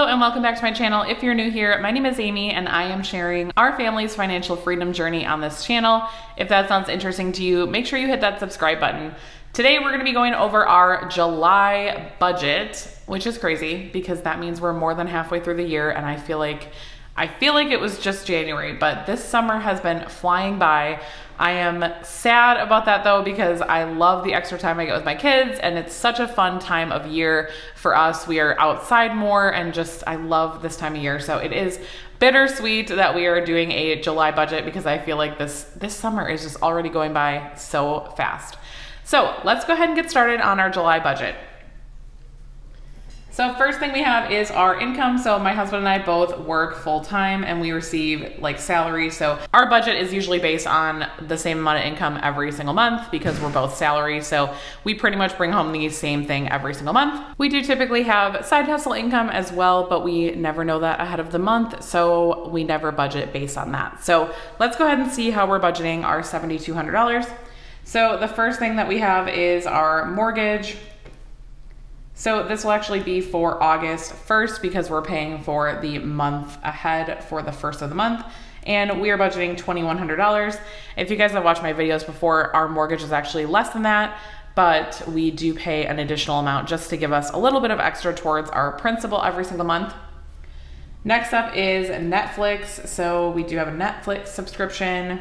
and welcome back to my channel. If you're new here, my name is Amy and I am sharing our family's financial freedom journey on this channel. If that sounds interesting to you, make sure you hit that subscribe button. Today we're going to be going over our July budget, which is crazy because that means we're more than halfway through the year, and I feel like it was just January, but this summer has been flying by. I am sad about that though, because I love the extra time I get with my kids and it's such a fun time of year for us. We are outside more and I love this time of year. So it is bittersweet that we are doing a July budget because I feel like this summer is just already going by so fast. So let's go ahead and get started on our July budget. So first thing we have is our income. So my husband and I both work full-time and we receive like salary. So our budget is usually based on the same amount of income every single month because we're both salary. So we pretty much bring home the same thing every single month. We do typically have side hustle income as well, but we never know that ahead of the month. So we never budget based on that. So let's go ahead and see how we're budgeting our $7,200. So the first thing that we have is our mortgage. So this will actually be for August 1st because we're paying for the month ahead for the first of the month. And we are budgeting $2,100. If you guys have watched my videos before, our mortgage is actually less than that, but we do pay an additional amount just to give us a little bit of extra towards our principal every single month. Next up is Netflix. So we do have a Netflix subscription,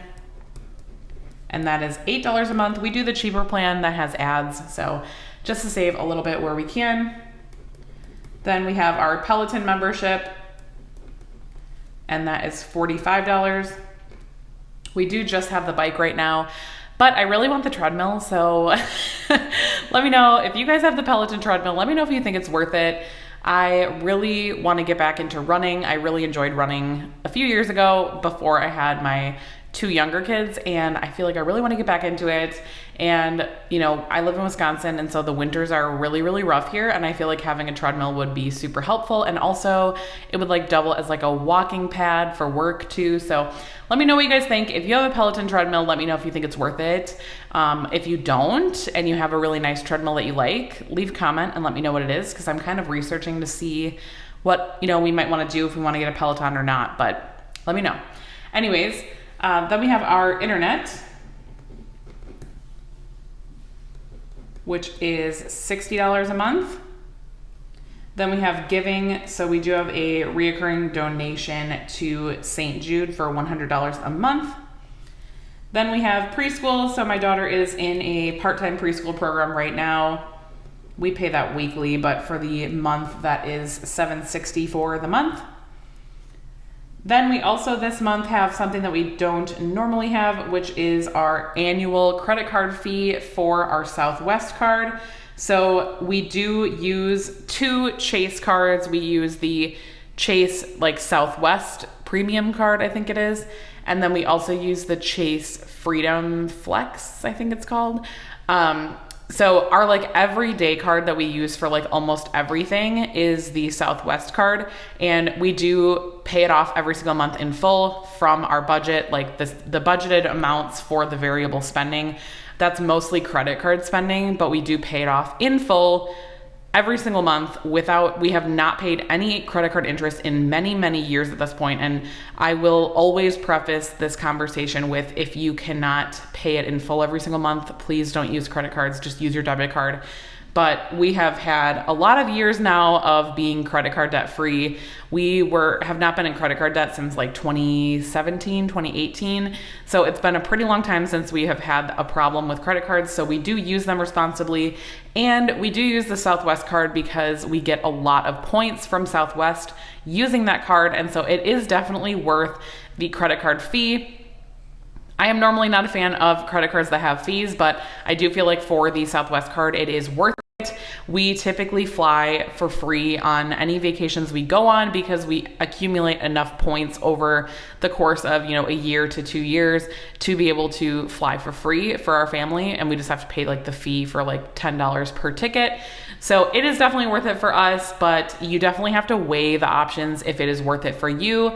and that is $8 a month. We do the cheaper plan that has ads, so just to save a little bit where we can. Then we have our Peloton membership, and that is $45. We do just have the bike right now, but I really want the treadmill, so let me know if you guys have the Peloton treadmill. Let me know if you think it's worth it. I really want to get back into running. I really enjoyed running a few years ago before I had my two younger kids, and I feel like I really want to get back into it. And you know, I live in Wisconsin, and so the winters are really, really rough here, and I feel like having a treadmill would be super helpful, and also it would like double as like a walking pad for work too. So let me know what you guys think. If you have a Peloton treadmill, let me know if you think it's worth it. If you don't and you have a really nice treadmill that you like, leave a comment and let me know what it is, because I'm kind of researching to see what, you know, we might want to do if we want to get a Peloton or not, but let me know. Anyways, then we have our internet, which is $60 a month. Then we have giving. So we do have a reoccurring donation to St. Jude for $100 a month. Then we have preschool. So my daughter is in a part-time preschool program right now. We pay that weekly, but for the month that is $760 for the month. Then we also this month have something that we don't normally have, which is our annual credit card fee for our Southwest card. So we do use two Chase cards. We use the Chase like Southwest Premium card, I think it is. And then we also use the Chase Freedom Flex, I think it's called. So our like everyday card that we use for like almost everything is the Southwest card, and we do pay it off every single month in full from our budget, like the budgeted amounts for the variable spending. That's mostly credit card spending, but we do pay it off in full every single month we have not paid any credit card interest in many, many years at this point. And I will always preface this conversation with, if you cannot pay it in full every single month, please don't use credit cards, just use your debit card. But we have had a lot of years now of being credit card debt free. We have not been in credit card debt since like 2017, 2018. So it's been a pretty long time since we have had a problem with credit cards. So we do use them responsibly. And we do use the Southwest card because we get a lot of points from Southwest using that card. And so it is definitely worth the credit card fee. I am normally not a fan of credit cards that have fees, but I do feel like for the Southwest card, it is worth it. We typically fly for free on any vacations we go on because we accumulate enough points over the course of, you know, a year to 2 years to be able to fly for free for our family. And we just have to pay like the fee for like $10 per ticket. So it is definitely worth it for us, but you definitely have to weigh the options if it is worth it for you.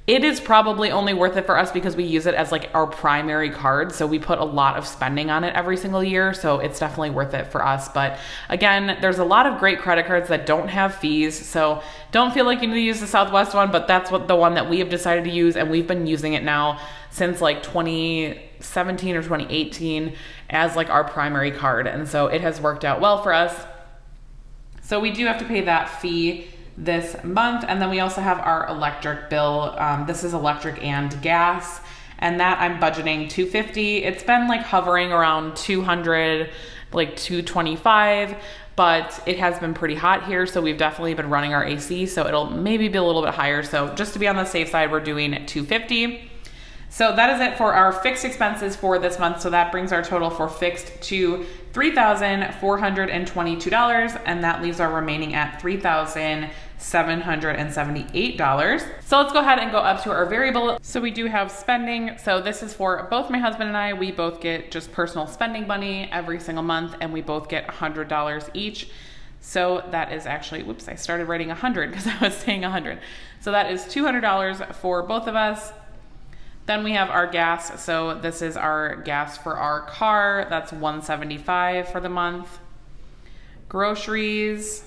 It is probably only worth it for us because we use it as like our primary card. So we put a lot of spending on it every single year. So it's definitely worth it for us. But again, there's a lot of great credit cards that don't have fees. So don't feel like you need to use the Southwest one, but that's the one that we have decided to use. And we've been using it now since like 2017 or 2018 as like our primary card. And so it has worked out well for us. So we do have to pay that fee this month. And then we also have our electric bill. This is electric and gas, and that I'm budgeting $250. It's been like hovering around 200, like 225, but it has been pretty hot here. So we've definitely been running our AC. So it'll maybe be a little bit higher. So just to be on the safe side, we're doing $250. So that is it for our fixed expenses for this month. So that brings our total for fixed to $3,422, and that leaves our remaining at $3,778. So let's go ahead and go up to our variable. So we do have spending. So this is for both my husband and I. We both get just personal spending money every single month, and we both get $100 each. So that is actually, whoops, I started writing 100 because I was saying 100. So that is $200 for both of us. Then we have our gas. So this is our gas for our car. That's $175 for the month. Groceries.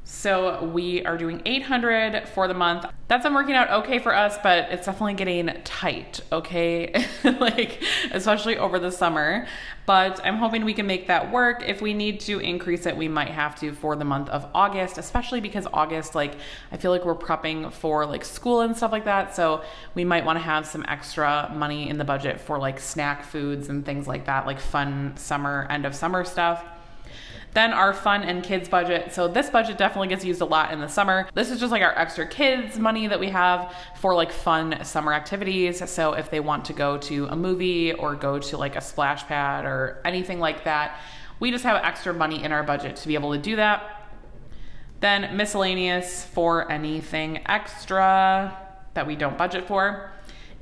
So we are doing $800 for the month. That's been working out okay for us, but it's definitely getting tight, okay? Like, especially over the summer. But I'm hoping we can make that work. If we need to increase it, we might have to for the month of August, especially because August, like, I feel like we're prepping for like school and stuff like that. So we might want to have some extra money in the budget for like snack foods and things like that, like fun summer, end of summer stuff. Then our fun and kids budget. So this budget definitely gets used a lot in the summer. This is just like our extra kids money that we have for like fun summer activities. So if they want to go to a movie or go to like a splash pad or anything like that, we just have extra money in our budget to be able to do that. Then miscellaneous for anything extra that we don't budget for.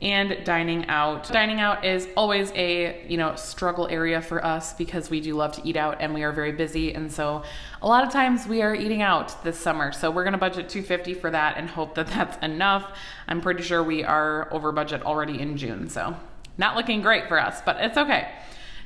And dining out. Dining out is always a, struggle area for us because we do love to eat out and we are very busy. And so a lot of times we are eating out this summer. So we're going to budget $250 for that and hope that that's enough. I'm pretty sure we are over budget already in June. So not looking great for us, but it's okay.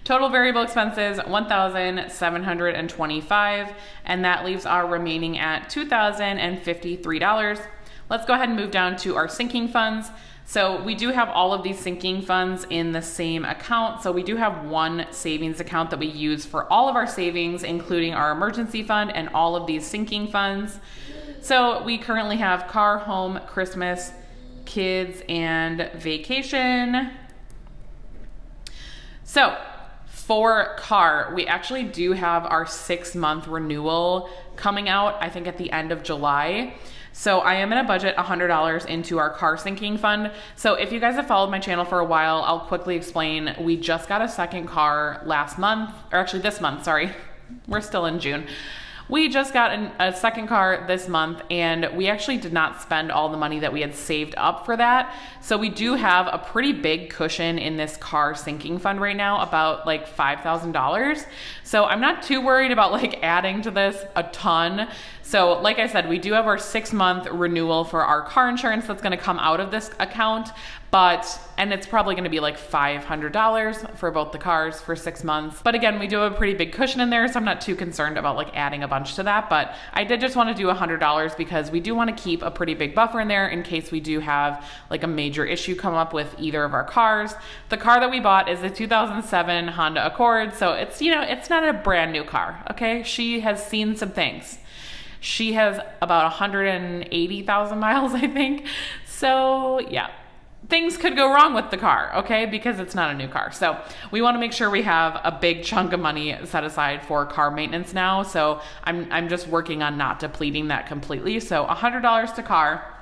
Total variable expenses, $1,725, and that leaves our remaining at $2,053. Let's go ahead and move down to our sinking funds. So we do have all of these sinking funds in the same account. So we do have one savings account that we use for all of our savings, including our emergency fund and all of these sinking funds. So we currently have car, home, Christmas, kids, and vacation. So for car, we actually do have our 6-month renewal coming out, I think at the end of July. So I am going to budget $100 into our car sinking fund. So if you guys have followed my channel for a while, I'll quickly explain. We just got a second car last month, or actually this month, sorry. We're still in June. We just got a second car this month, and we actually did not spend all the money that we had saved up for that. So we do have a pretty big cushion in this car sinking fund right now, about like $5,000. So I'm not too worried about like adding to this a ton. So like I said, we do have our 6-month renewal for our car insurance that's going to come out of this account, and it's probably going to be like $500 for both the cars for 6 months. But again, we do have a pretty big cushion in there, so I'm not too concerned about like adding a bunch to that. But I did just want to do $100 because we do want to keep a pretty big buffer in there in case we do have like a major issue come up with either of our cars. The car that we bought is a 2007 Honda Accord, so it's, it's not a brand new car, okay? She has seen some things. She has about 180,000 miles, I think. So yeah, things could go wrong with the car, okay? Because it's not a new car. So we want to make sure we have a big chunk of money set aside for car maintenance now. So I'm just working on not depleting that completely. So $100 to car.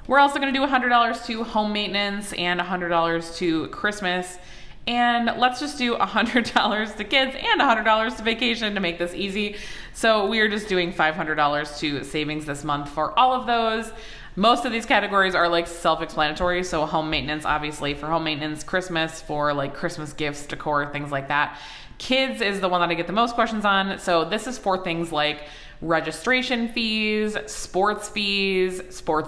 We're also going to do $100 to home maintenance and $100 to Christmas. And let's just do $100 to kids and $100 to vacation to make this easy. So we are just doing $500 to savings this month for all of those. Most of these categories are like self-explanatory. So home maintenance, obviously for home maintenance, Christmas for like Christmas gifts, decor, things like that. Kids is the one that I get the most questions on. So this is for things like registration fees, sports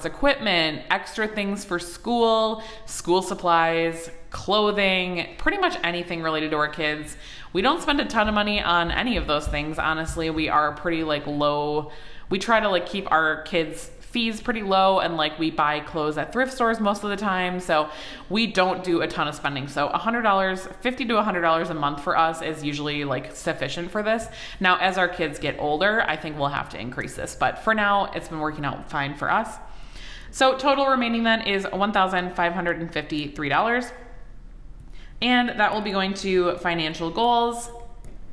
equipment, extra things for school, school supplies, clothing, pretty much anything related to our kids. We don't spend a ton of money on any of those things. Honestly, we are pretty like low. We try to like keep our kids' fees pretty low, and like we buy clothes at thrift stores most of the time, so we don't do a ton of spending. So $100, $50 to $100 a month for us is usually like sufficient for this. Now, as our kids get older, I think we'll have to increase this, but for now, it's been working out fine for us. So total remaining then is $1,553, and that will be going to financial goals.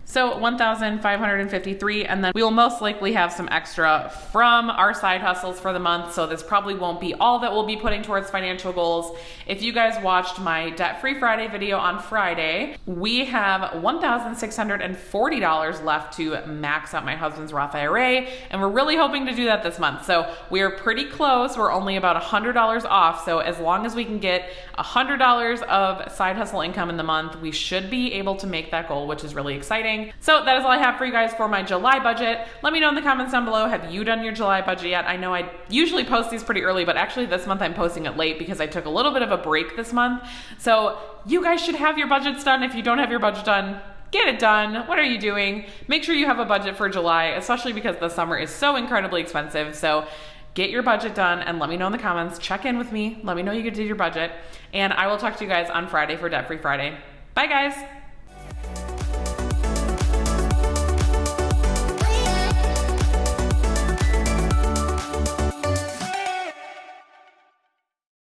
So 1,553, and then we will most likely have some extra from our side hustles for the month. So this probably won't be all that we'll be putting towards financial goals. If you guys watched my Debt-Free Friday video on Friday, we have $1,640 left to max out my husband's Roth IRA, and we're really hoping to do that this month. So we are pretty close. We're only about $100 off. So as long as we can get $100 of side hustle income in the month, we should be able to make that goal, which is really exciting. So that is all I have for you guys for my July budget. Let me know in the comments down below, have you done your July budget yet? I know I usually post these pretty early, but actually this month I'm posting it late because I took a little bit of a break this month. So you guys should have your budgets done. If you don't have your budget done, get it done. What are you doing? Make sure you have a budget for July, especially because the summer is so incredibly expensive. So get your budget done and let me know in the comments. Check in with me. Let me know you did your budget. And I will talk to you guys on Friday for Debt-Free Friday. Bye, guys.